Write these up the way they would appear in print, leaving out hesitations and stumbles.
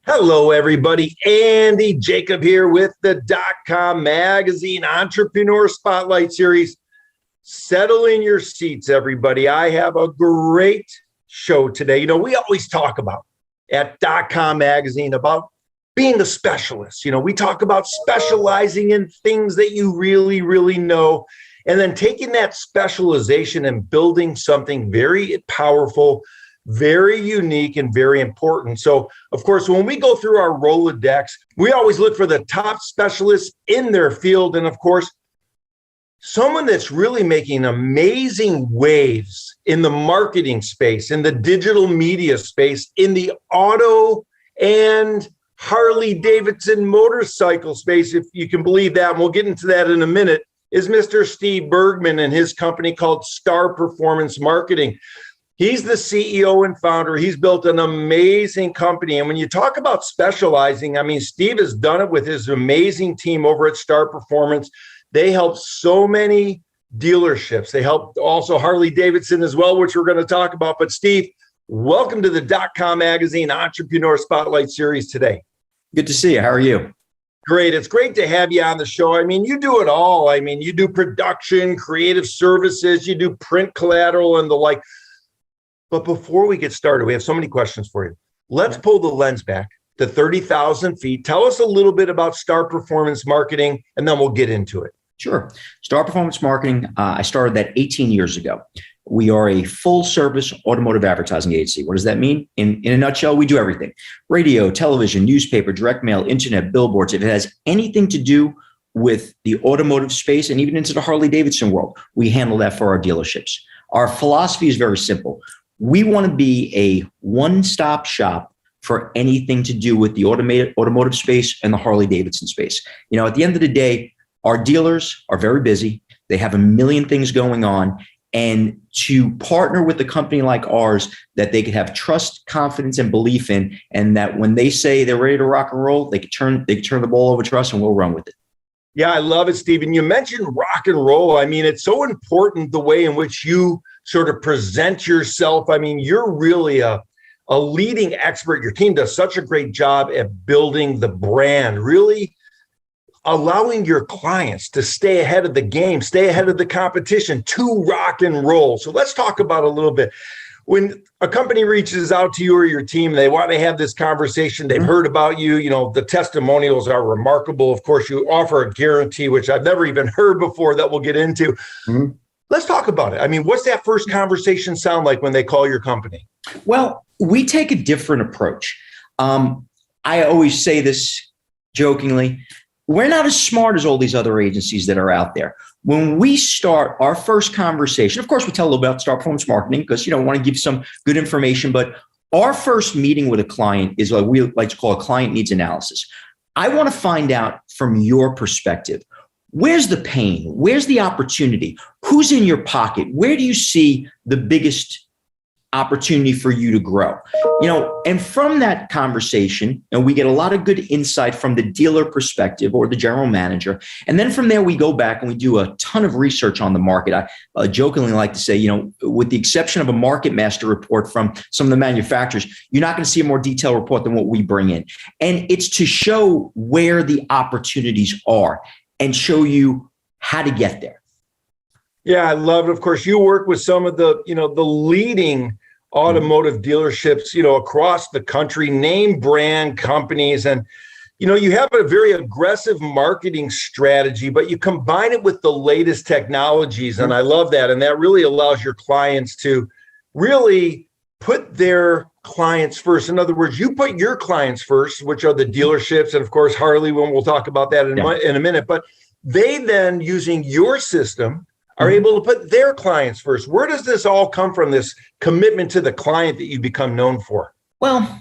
Hello, everybody. Andy Jacob here with the DotCom Magazine Entrepreneur Spotlight Series. Settle in your seats, everybody. I have a great show today. We always talk about at DotCom Magazine about being a specialist. We talk about specializing in things that you really, really know, and then taking that specialization and building something very powerful, very unique, and very important. So, of course, when we go through our Rolodex, we always look for the top specialists in their field. And of course, someone that's really making amazing waves in the marketing space, in the digital media space, in the auto and Harley Davidson motorcycle space, if you can believe that, and we'll get into that in a minute, is Mr. Steve Bergman and his company called Star Performance Marketing. He's the CEO and founder. He's built an amazing company. And when you talk about specializing, Steve has done it with his amazing team over at Star Performance. They help so many dealerships. They help also Harley Davidson as well, which we're going to talk about. But Steve, welcome to the DotCom Magazine Entrepreneur Spotlight Series today. Good to see you. How are you? Great. It's great to have you on the show. You do it all. You do production, creative services, you do print collateral and the like. But before we get started, we have so many questions for you. Let's pull the lens back to 30,000 feet. Tell us a little bit about Star Performance Marketing, and then we'll get into it. Sure. Star Performance Marketing, I started that 18 years ago. We are a full-service automotive advertising agency. What does that mean? In a nutshell, we do everything. Radio, television, newspaper, direct mail, internet, billboards. If it has anything to do with the automotive space and even into the Harley Davidson world, we handle that for our dealerships. Our philosophy is very simple. We want to be a one-stop shop for anything to do with the automotive space and the Harley Davidson space. At the end of the day, our dealers are very busy. They have a million things going on. And to partner with a company like ours that they could have trust, confidence, and belief in, and that when they say they're ready to rock and roll, they could turn the ball over to us and we'll run with it. Yeah, I love it, Stephen. You mentioned rock and roll. It's so important the way in which you sort of present yourself. You're really a leading expert. Your team does such a great job at building the brand, really allowing your clients to stay ahead of the game, stay ahead of the competition, to rock and roll. So let's talk about a little bit. When a company reaches out to you or your team, they want to have this conversation, they've heard about you, the testimonials are remarkable. Of course, you offer a guarantee, which I've never even heard before, that we'll get into. Mm-hmm. Let's talk about it. What's that first conversation sound like when they call your company? Well, we take a different approach. I always say this jokingly. We're not as smart as all these other agencies that are out there. When we start our first conversation, of course, we tell a little about Star Performance Marketing because, we want to give some good information. But our first meeting with a client is what we like to call a client needs analysis. I want to find out from your perspective, where's the pain? Where's the opportunity? Who's in your pocket? Where do you see the biggest opportunity for you to grow? And from that conversation, we get a lot of good insight from the dealer perspective or the general manager. And then from there, we go back and we do a ton of research on the market. I jokingly like to say, with the exception of a market master report from some of the manufacturers, you're not going to see a more detailed report than what we bring in. And it's to show where the opportunities are and show you how to get there. Yeah, I love it. Of course, you work with some of the, the leading automotive dealerships, across the country, name brand companies. And, you have a very aggressive marketing strategy, but you combine it with the latest technologies. And I love that. And that really allows your clients to really put their clients first. In other words, you put your clients first, which are the dealerships. And of course, Harley, when we'll talk about that in a minute, but they then, using your system, are able to put their clients first. Where does this all come from, this commitment to the client that you become known for? Well,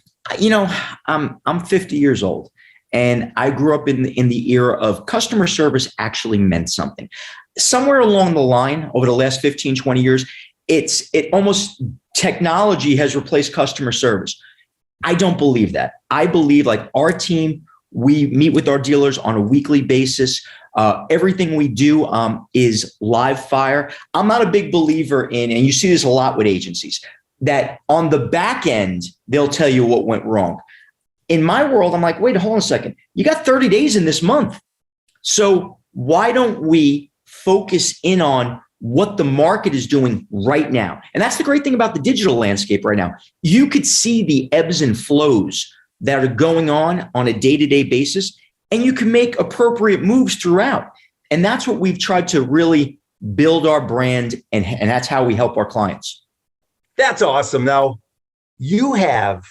I'm 50 years old, and I grew up in the era of customer service actually meant something. Somewhere along the line, over the last 15, 20 years, it almost technology has replaced customer service. I don't believe that. I believe, like our team, we meet with our dealers on a weekly basis. Everything we do is live fire. I'm not a big believer in, and you see this a lot with agencies, that on the back end, they'll tell you what went wrong. In my world, I'm like, wait, hold on a second. You got 30 days in this month. So why don't we focus in on what the market is doing right now? And that's the great thing about the digital landscape right now. You could see the ebbs and flows that are going on a day-to-day basis, and you can make appropriate moves throughout. And that's what we've tried to really build our brand, and that's how we help our clients. That's awesome. Now, you have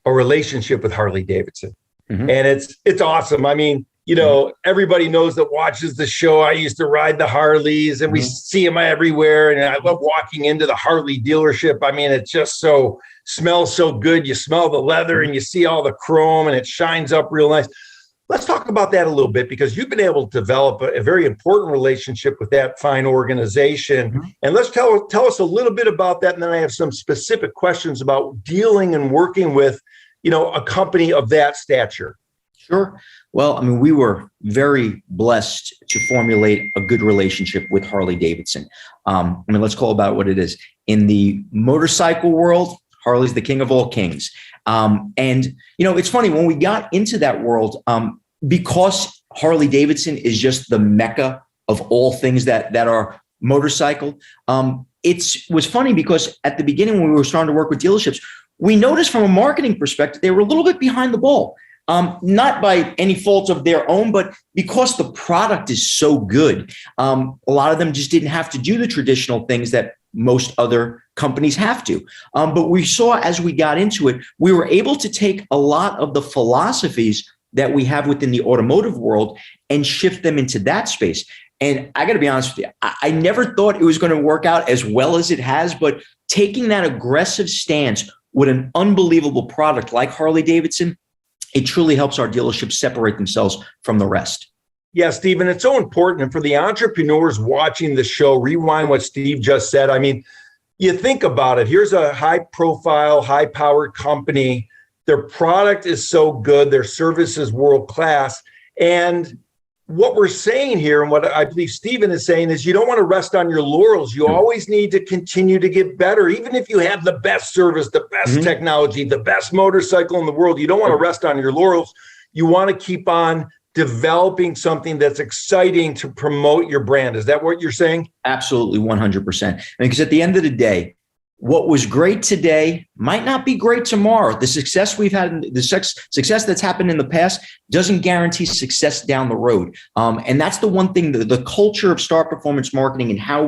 a relationship with Harley Davidson, and it's awesome. I mean, you know, everybody knows that watches the show. I used to ride the Harleys, and we see them everywhere. And I love walking into the Harley dealership. I mean, it just smells so good. You smell the leather and you see all the chrome, and it shines up real nice. Let's talk about that a little bit, because you've been able to develop a very important relationship with that fine organization. And let's tell us a little bit about that. And then I have some specific questions about dealing and working with, you know, a company of that stature. Sure. Well, I mean, we were very blessed to formulate a good relationship with Harley Davidson. I mean, let's call about what it is. In the motorcycle world, Harley's the king of all kings. And, you know, it's funny, when we got into that world, because Harley Davidson is just the mecca of all things that are motorcycle, it was funny because at the beginning, when we were starting to work with dealerships, we noticed from a marketing perspective, they were a little bit behind the ball. Not by any fault of their own, but because the product is so good. A lot of them just didn't have to do the traditional things that most other companies have to. But we saw, as we got into it, we were able to take a lot of the philosophies that we have within the automotive world and shift them into that space. And I got to be honest with you, I never thought it was going to work out as well as it has, but taking that aggressive stance with an unbelievable product like Harley Davidson, it truly helps our dealerships separate themselves from the rest. Yeah, Steve, and it's so important. And for the entrepreneurs watching the show, rewind what Steve just said. I mean, you think about it. Here's a high-profile, high-powered company. Their product is so good. Their service is world-class. And what we're saying here, and what I believe Stephen is saying, is you don't want to rest on your laurels. You always need to continue to get better. Even if you have the best service, the best technology, the best motorcycle in the world, you don't want to rest on your laurels. You want to keep on developing something that's exciting to promote your brand. Is that what you're saying? Absolutely, 100%. Because at the end of the day, what was great today might not be great tomorrow. The success we've had, the success that's happened in the past doesn't guarantee success down the road. And that's the one thing, the culture of Star Performance Marketing and how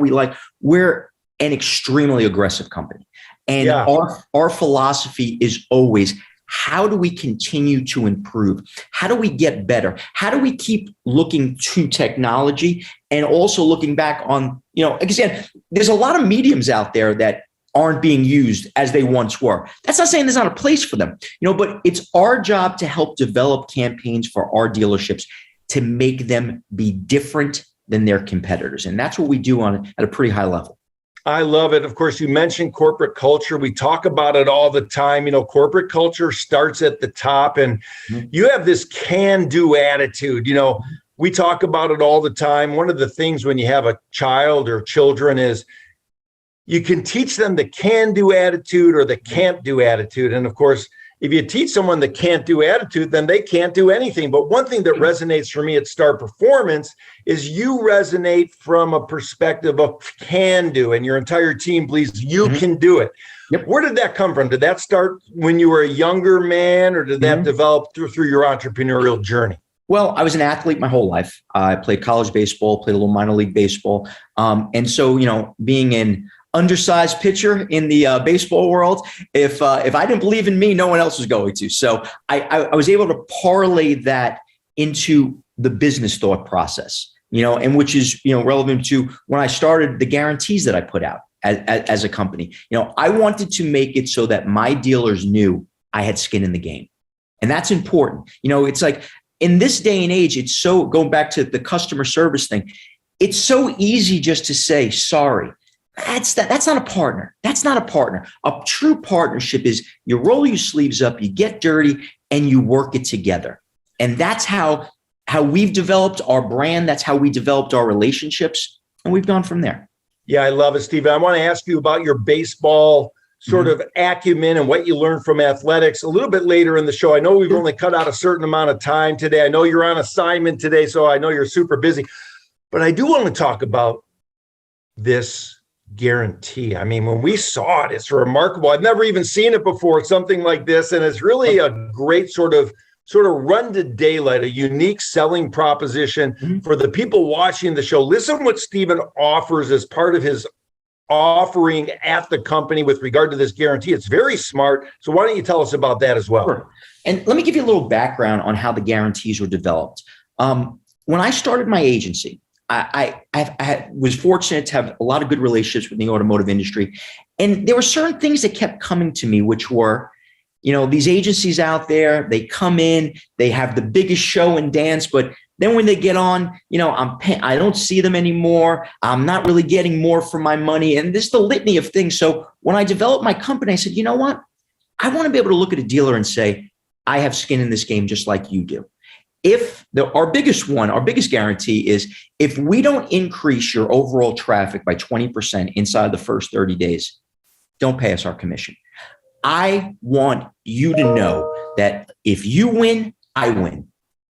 we're an extremely aggressive company. And our philosophy is always, how do we continue to improve? How do we get better? How do we keep looking to technology and also looking back on, you know, again, there's a lot of mediums out there that aren't being used as they once were. That's not saying there's not a place for them, you know, but it's our job to help develop campaigns for our dealerships to make them be different than their competitors. And that's what we do at a pretty high level. I love it. Of course, you mentioned corporate culture. We talk about it all the time. You know, corporate culture starts at the top, and you have this can-do attitude. You know, we talk about it all the time. One of the things when you have a child or children is you can teach them the can-do attitude or the can't-do attitude. And of course, if you teach someone the can't-do attitude, then they can't do anything. But one thing that resonates for me at Star Performance is you resonate from a perspective of can-do, and your entire team believes you can do it. Yep. Where did that come from? Did that start when you were a younger man, or did that develop through your entrepreneurial journey? Well, I was an athlete my whole life. I played college baseball, played a little minor league baseball. And so, you know, being an undersized pitcher in the baseball world, if I didn't believe in me, no one else was going to. So I was able to parlay that into the business thought process, you know, and which is, you know, relevant to when I started the guarantees that I put out as a company. You know, I wanted to make it so that my dealers knew I had skin in the game. And that's important. You know, it's like in this day and age, it's so, going back to the customer service thing, it's so easy just to say, sorry. That's not a partner. That's not a partner. A true partnership is you roll your sleeves up, you get dirty, and you work it together. And that's how how we've developed our brand. That's how we developed our relationships. And we've gone from there. Yeah, I love it, Stephen. I want to ask you about your baseball sort of acumen and what you learned from athletics a little bit later in the show. I know we've only cut out a certain amount of time today. I know you're on assignment today, so I know you're super busy. But I do want to talk about this guarantee. I mean, when we saw it, it's remarkable. I've never even seen it before, something like this. And it's really a great sort of run to daylight, a unique selling proposition for the people watching the show. Listen what Stephen offers as part of his offering at the company with regard to this guarantee. It's very smart. So why don't you tell us about that as well? Sure. And let me give you a little background on how the guarantees were developed. When I started my agency, I was fortunate to have a lot of good relationships with the automotive industry. And there were certain things that kept coming to me, which were, these agencies out there, they come in, they have the biggest show and dance, but then when they get on, I don't see them anymore. I'm not really getting more for my money. And this is the litany of things. So when I developed my company, I said, you know what? I want to be able to look at a dealer and say, I have skin in this game just like you do. Our biggest guarantee is if we don't increase your overall traffic by 20% inside the first 30 days, don't pay us our commission. I want you to know that if you win, I win.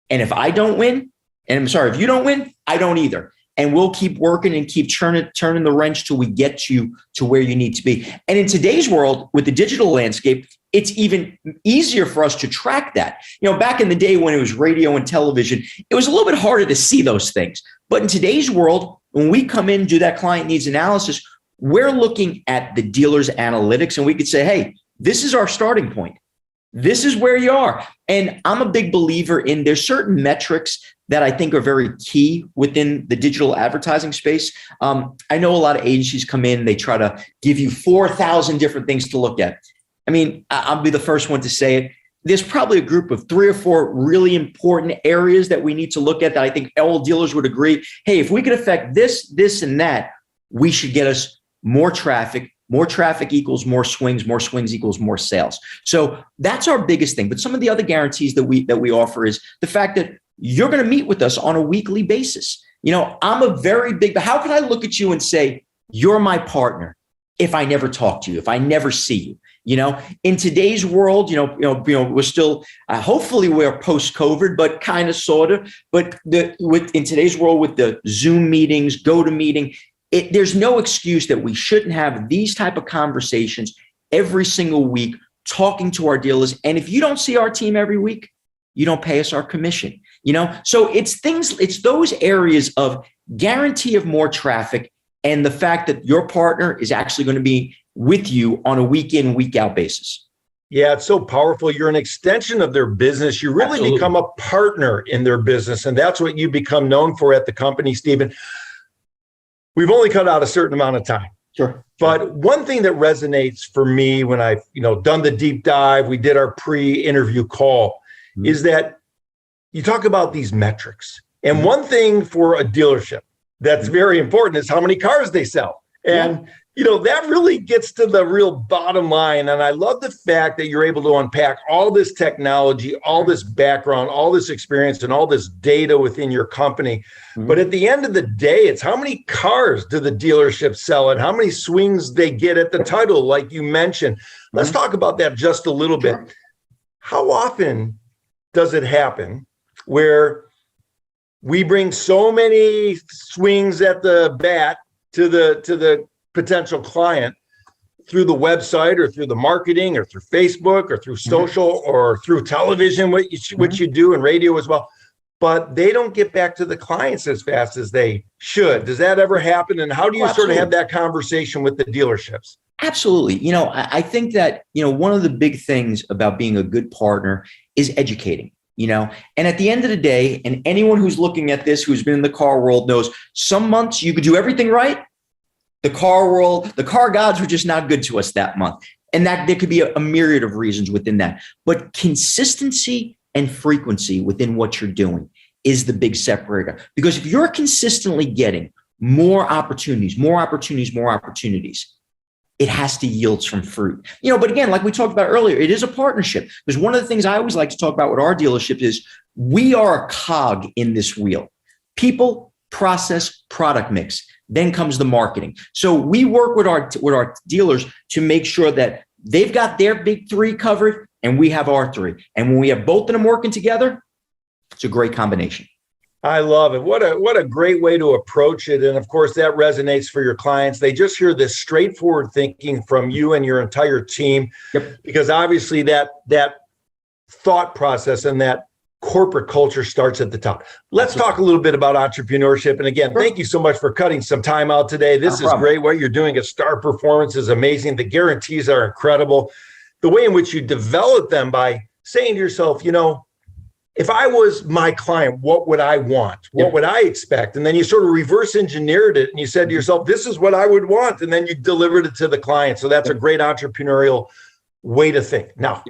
And if I don't win, if you don't win, I don't either. And we'll keep working and keep turning the wrench till we get you to where you need to be. And in today's world, with the digital landscape, it's even easier for us to track that. Back in the day when it was radio and television, it was a little bit harder to see those things. But in today's world, when we come in and do that client needs analysis, we're looking at the dealer's analytics and we could say, hey, this is our starting point. This is where you are. And I'm a big believer in there's certain metrics that I think are very key within the digital advertising space. I know a lot of agencies come in, they try to give you 4,000 different things to look at. I mean, I'll be the first one to say it. There's probably a group of 3 or 4 really important areas that we need to look at that I think all dealers would agree. Hey, if we could affect this, this, and that, we should get us more traffic. More traffic equals more swings equals more sales. So that's our biggest thing. But some of the other guarantees that we offer is the fact that you're going to meet with us on a weekly basis. I'm a very big, how can I look at you and say, you're my partner if I never talk to you, if I never see you? In today's world, we're still, hopefully we're post-COVID, but kind of, sort of, but in today's world with the Zoom meetings, GoToMeeting, there's no excuse that we shouldn't have these type of conversations every single week, talking to our dealers. And if you don't see our team every week, you don't pay us our commission, So it's those areas of guarantee of more traffic and the fact that your partner is actually going to be with you on a week in, week out basis. Yeah, it's so powerful. You're an extension of their business. You really Absolutely. Become a partner in their business. And that's what you become known for at the company, Stephen. We've only cut out a certain amount of time. Sure. But one thing that resonates for me when I've done the deep dive, we did our pre-interview call, is that you talk about these metrics. And one thing for a dealership that's very important is how many cars they sell. And that really gets to the real bottom line. And I love the fact that you're able to unpack all this technology, all this background, all this experience, and all this data within your company. But at the end of the day, it's how many cars do the dealership sell and how many swings they get at the title, like you mentioned. Let's talk about that just a little bit. How often does it happen where we bring so many swings at the bat to the potential client through the website or through the marketing or through Facebook or through social or through television, which you do, and radio as well, but they don't get back to the clients as fast as they should? Does that ever happen? And how do you sort of have that conversation with the dealerships? Absolutely. I think that, one of the big things about being a good partner is educating. And at the end of the day, and anyone who's looking at this, who's been in the car world knows some months you could do everything right. The car gods were just not good to us that month. And that there could be a myriad of reasons within that. But consistency and frequency within what you're doing is the big separator. Because if you're consistently getting more opportunities, it has to yield some fruit. But again, like we talked about earlier, it is a partnership. Because one of the things I always like to talk about with our dealership is We are a cog in this wheel. People, process, product mix. Then comes the marketing. So we work with our dealers to make sure that they've got their big three covered and we have our three. And when we have both of them working together, it's a great combination. I love it. What a great way to approach it. And of course, that resonates for your clients. They just hear this straightforward thinking from you and your entire team. Yep. Because obviously that thought process and that corporate culture starts at the top. Let's talk a little bit about entrepreneurship. And again, thank you so much for cutting some time out today. This is great. What you're doing at Star Performance is amazing. The guarantees are incredible. The way in which you develop them by saying to yourself, if I was my client, what would I want? What would I expect? And then you sort of reverse engineered it and you said to yourself, this is what I would want. And then you delivered it to the client. So that's a great entrepreneurial way to think. Now,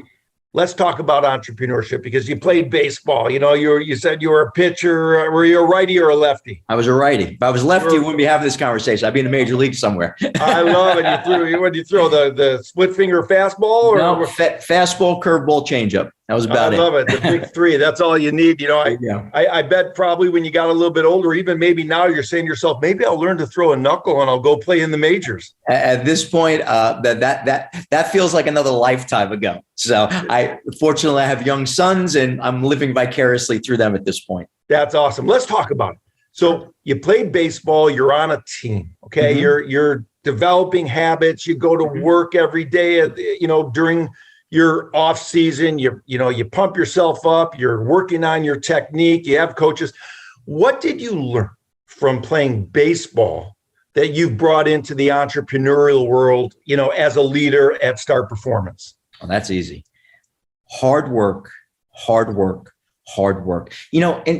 let's talk about entrepreneurship because you played baseball. You said you were a pitcher. Were you a righty or a lefty? I was a righty. If I was lefty, we wouldn't be having this conversation. I'd be in the major league somewhere. I love it. What did you throw? The split finger fastball? Or no, fastball, curveball, changeup. That was about it. I love it. The big three. That's all you need. I bet probably when you got a little bit older, even maybe now you're saying to yourself, maybe I'll learn to throw a knuckle and I'll go play in the majors. At this point, that feels like another lifetime ago. So fortunately I have young sons and I'm living vicariously through them at this point. That's awesome. Let's talk about it. So you played baseball, you're on a team. Okay. Mm-hmm. You're developing habits. You go to work every day, during your off season, you pump yourself up, you're working on your technique, you have coaches. What did you learn from playing baseball that you've brought into the entrepreneurial world, as a leader at Star Performance? Well, that's easy. Hard work. And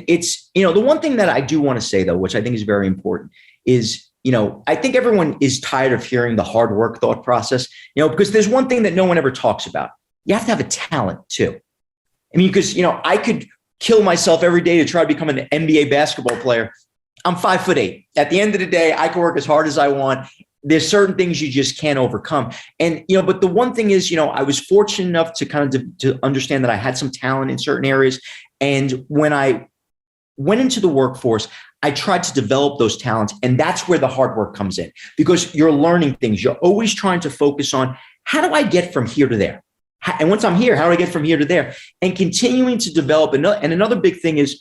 it's, the one thing that I do want to say though, which I think is very important is, I think everyone is tired of hearing the hard work thought process, because there's one thing that no one ever talks about. You have to have a talent too. I mean, because, I could kill myself every day to try to become an NBA basketball player. I'm 5'8". At the end of the day, I can work as hard as I want. There's certain things you just can't overcome. And, but the one thing is, I was fortunate enough to kind of to understand that I had some talent in certain areas. And when I went into the workforce, I tried to develop those talents. And that's where the hard work comes in, because you're learning things. You're always trying to focus on, how do I get from here to there? And once I'm here, how do I get from here to there? And continuing to develop. And another big thing is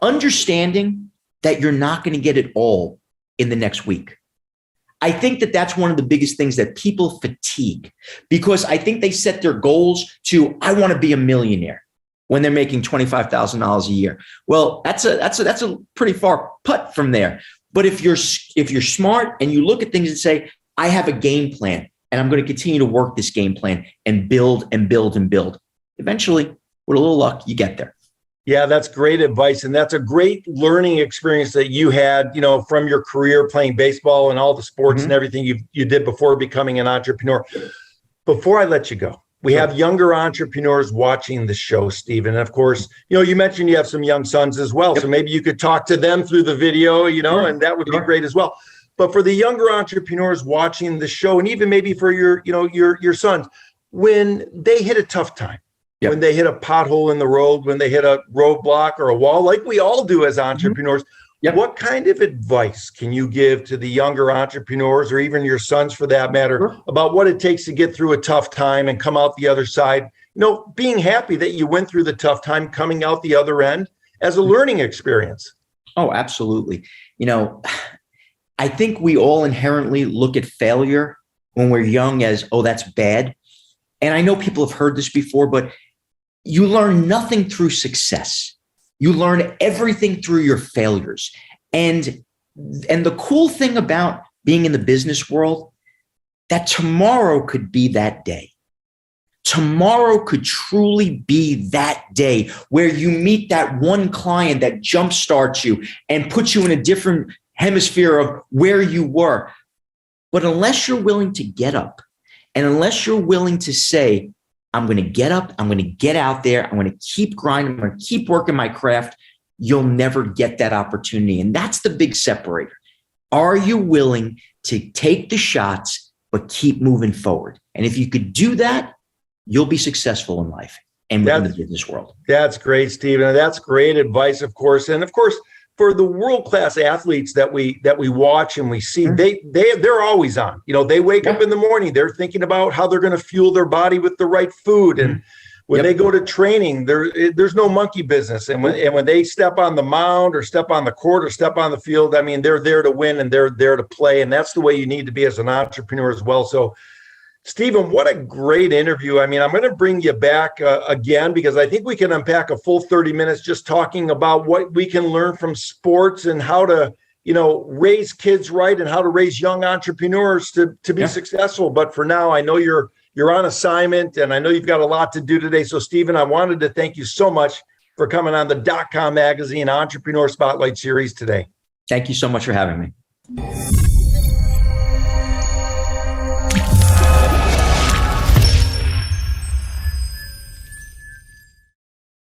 understanding that you're not going to get it all in the next week. I think that that's one of the biggest things that people fatigue, because I think they set their goals to, I want to be a millionaire when they're making $25,000 a year. Well, that's a pretty far putt from there. But if you're smart and you look at things and say, I have a game plan and I'm going to continue to work this game plan and build and build and build, eventually, with a little luck, you get there. Yeah, that's great advice. And that's a great learning experience that you had, from your career playing baseball and all the sports and everything you did before becoming an entrepreneur. Before I let you go, we have younger entrepreneurs watching the show, Stephen. And of course, you mentioned you have some young sons as well. Yep. So maybe you could talk to them through the video, and that would be great as well. But for the younger entrepreneurs watching the show, and even maybe for your sons, when they hit a tough time, yep, when they hit a pothole in the road, when they hit a roadblock or a wall, like we all do as entrepreneurs, yep, what kind of advice can you give to the younger entrepreneurs, or even your sons for that matter, about what it takes to get through a tough time and come out the other side, being happy that you went through the tough time, coming out the other end as a learning experience? Oh, absolutely. I think we all inherently look at failure when we're young as, oh, that's bad. And I know people have heard this before, but you learn nothing through success. You learn everything through your failures. And the cool thing about being in the business world, that tomorrow could be that day. Tomorrow could truly be that day where you meet that one client that jumpstarts you and puts you in a different hemisphere of where you were. But unless you're willing to get up, and unless you're willing to say, I'm going to get up, I'm going to get out there, I'm going to keep grinding, I'm going to keep working my craft, you'll never get that opportunity. And that's the big separator. Are you willing to take the shots, but keep moving forward? And if you could do that, you'll be successful in life. and within the business world. That's great, Stephen. That's great advice, of course. And of course, for the world-class athletes that we watch and we see, they're always on. They wake up in the morning, they're thinking about how they're going to fuel their body with the right food. And when they go to training, there's no monkey business. And when they step on the mound or step on the court or step on the field, I mean, they're there to win and they're there to play. And that's the way you need to be as an entrepreneur as well. So, Stephen, what a great interview. I mean, I'm going to bring you back again, because I think we can unpack a full 30 minutes just talking about what we can learn from sports and how to, raise kids right and how to raise young entrepreneurs to be successful. But for now, I know you're on assignment and I know you've got a lot to do today. So, Stephen, I wanted to thank you so much for coming on the DotCom Magazine Entrepreneur Spotlight Series today. Thank you so much for having me.